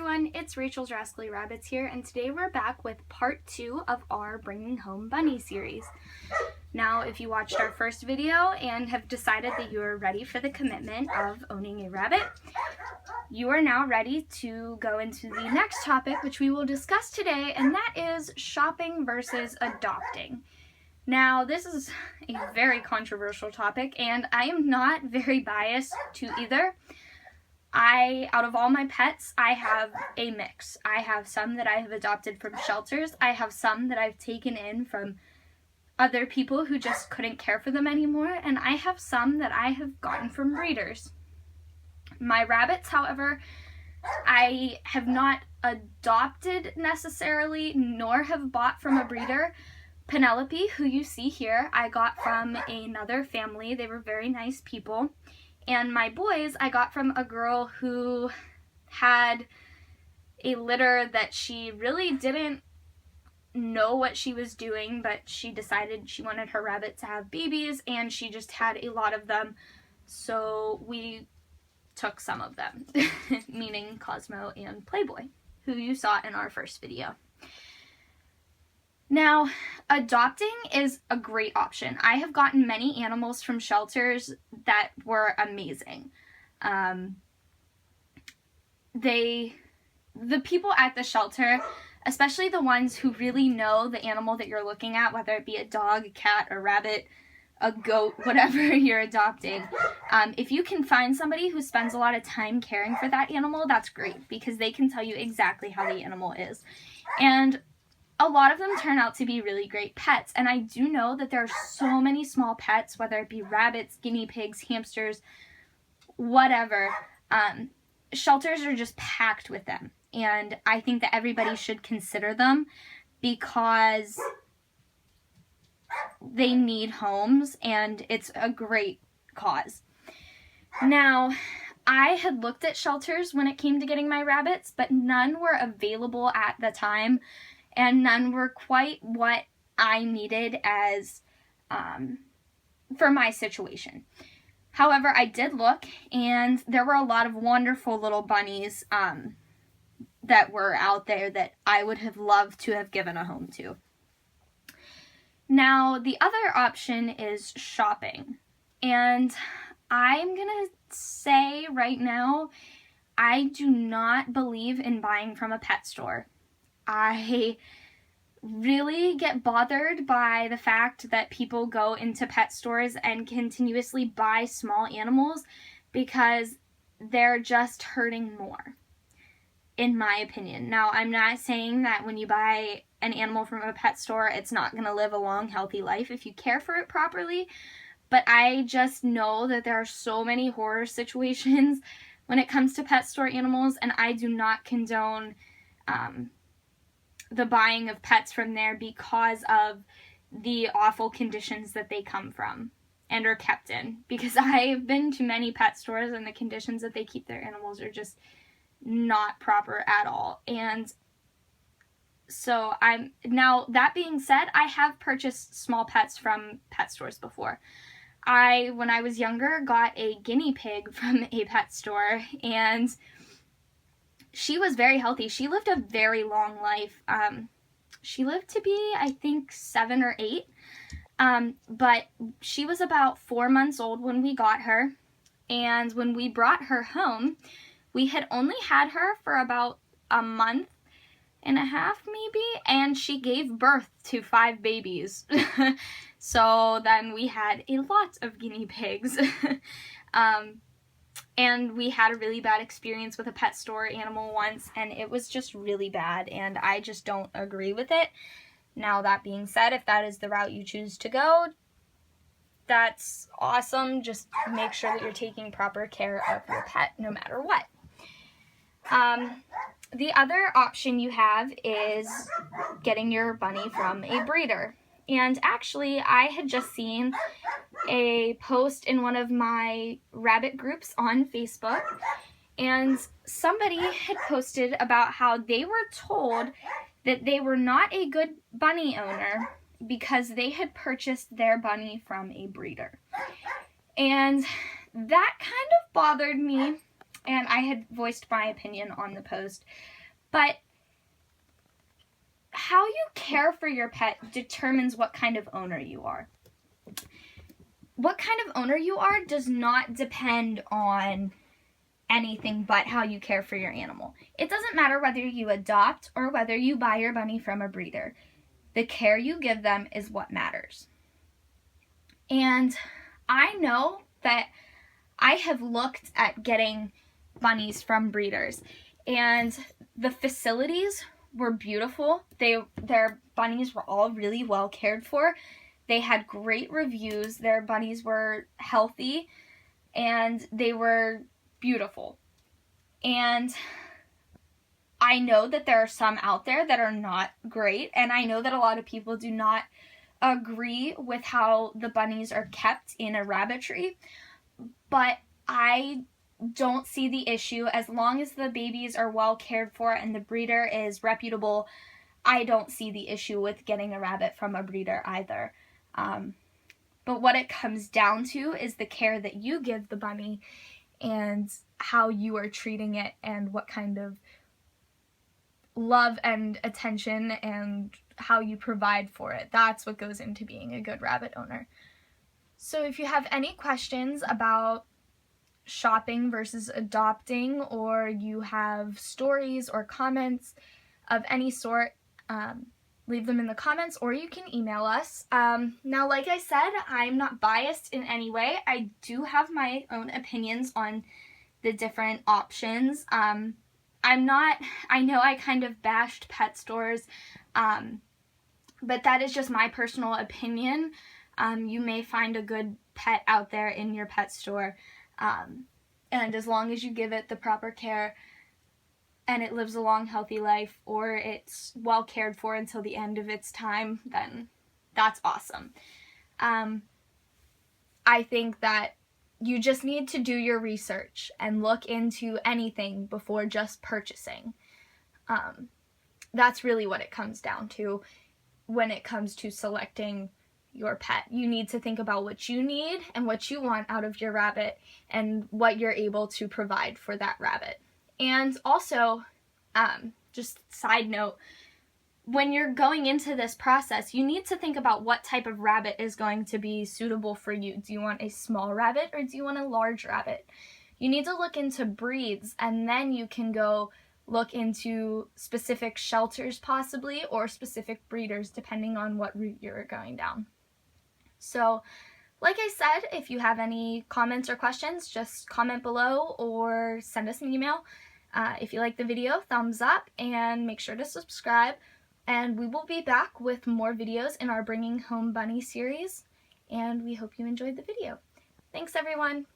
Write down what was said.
everyone, it's Rachel's Rascally Rabbits here, and today we're back with part 2 of our Bringing Home Bunny series. Now, if you watched our first video and have decided that you are ready for the commitment of owning a rabbit, you are now ready to go into the next topic, which we will discuss today, and that is shopping versus adopting. Now, this is a very controversial topic, and I am not very biased to either. Out of all my pets, I have a mix. I have some that I have adopted from shelters. I have some that I've taken in from other people who just couldn't care for them anymore. And I have some that I have gotten from breeders. My rabbits, however, I have not adopted necessarily, nor have bought from a breeder. Penelope, who you see here, I got from another family. They were very nice people. And my boys, I got from a girl who had a litter that she really didn't know what she was doing, but she decided she wanted her rabbit to have babies, and she just had a lot of them, so we took some of them, meaning Cosmo and Playboy, who you saw in our first video. Now, adopting is a great option. I have gotten many animals from shelters that were amazing. The people at the shelter, especially the ones who really know the animal that you're looking at, whether it be a dog, a cat, a rabbit, a goat, whatever you're adopting, if you can find somebody who spends a lot of time caring for that animal, that's great, because they can tell you exactly how the animal is. And a lot of them turn out to be really great pets, and I do know that there are so many small pets, whether it be rabbits, guinea pigs, hamsters, whatever. Shelters are just packed with them, and I think that everybody should consider them because they need homes, and it's a great cause. Now, I had looked at shelters when it came to getting my rabbits, but none were available at the time, and none were quite what I needed as for my situation. However, I did look, and there were a lot of wonderful little bunnies that were out there that I would have loved to have given a home to. Now, the other option is shopping, and I'm gonna say right now, I do not believe in buying from a pet store. I really get bothered by the fact that people go into pet stores and continuously buy small animals because they're just hurting more, in my opinion. Now, I'm not saying that when you buy an animal from a pet store, it's not going to live a long, healthy life if you care for it properly, but I just know that there are so many horror situations when it comes to pet store animals, and I do not condone the buying of pets from there because of the awful conditions that they come from and are kept in. Because I've been to many pet stores and the conditions that they keep their animals are just not proper at all. And so now that being said, I have purchased small pets from pet stores before. When I was younger, got a guinea pig from a pet store, and she was very healthy. She lived a very long life. She lived to be, I think, 7 or 8. But she was about 4 months old when we got her. And when we brought her home, we had only had her for about a month and a half, maybe. And she gave birth to 5 babies. So then we had a lot of guinea pigs. And we had a really bad experience with a pet store animal once, and it was just really bad, and I just don't agree with it. Now, that being said, if that is the route you choose to go, that's awesome. Just make sure that you're taking proper care of your pet no matter what. The other option you have is getting your bunny from a breeder. And actually, I had just seen a post in one of my rabbit groups on Facebook, and somebody had posted about how they were told that they were not a good bunny owner because they had purchased their bunny from a breeder. And that kind of bothered me and I had voiced my opinion on the post. But how you care for your pet determines what kind of owner you are. What kind of owner you are does not depend on anything but how you care for your animal. It doesn't matter whether you adopt or whether you buy your bunny from a breeder. The care you give them is what matters. And I know that I have looked at getting bunnies from breeders, and the facilities were beautiful. Their bunnies were all really well cared for. They had great reviews. Their bunnies were healthy, and they were beautiful. And I know that there are some out there that are not great, and I know that a lot of people do not agree with how the bunnies are kept in a rabbitry, but I don't see the issue. As long as the babies are well cared for and the breeder is reputable, I don't see the issue with getting a rabbit from a breeder either. But what it comes down to is the care that you give the bunny and how you are treating it and what kind of love and attention and how you provide for it. That's what goes into being a good rabbit owner. So if you have any questions about shopping versus adopting, or you have stories or comments of any sort, leave them in the comments, or you can email us. Now, like I said, I'm not biased in any way. I do have my own opinions on the different options. I know I kind of bashed pet stores, but that is just my personal opinion. You may find a good pet out there in your pet store, and as long as you give it the proper care and it lives a long, healthy life, or it's well cared for until the end of its time, then that's awesome. I think that you just need to do your research and look into anything before just purchasing. That's really what it comes down to when it comes to selecting your pet. You need to think about what you need and what you want out of your rabbit and what you're able to provide for that rabbit. And also, just side note, when you're going into this process, you need to think about what type of rabbit is going to be suitable for you. Do you want a small rabbit or do you want a large rabbit? You need to look into breeds, and then you can go look into specific shelters possibly, or specific breeders, depending on what route you're going down. So, like I said, if you have any comments or questions, just comment below or send us an email. If you like the video, thumbs up, and make sure to subscribe. And we will be back with more videos in our Bringing Home Bunny series, and we hope you enjoyed the video. Thanks, everyone!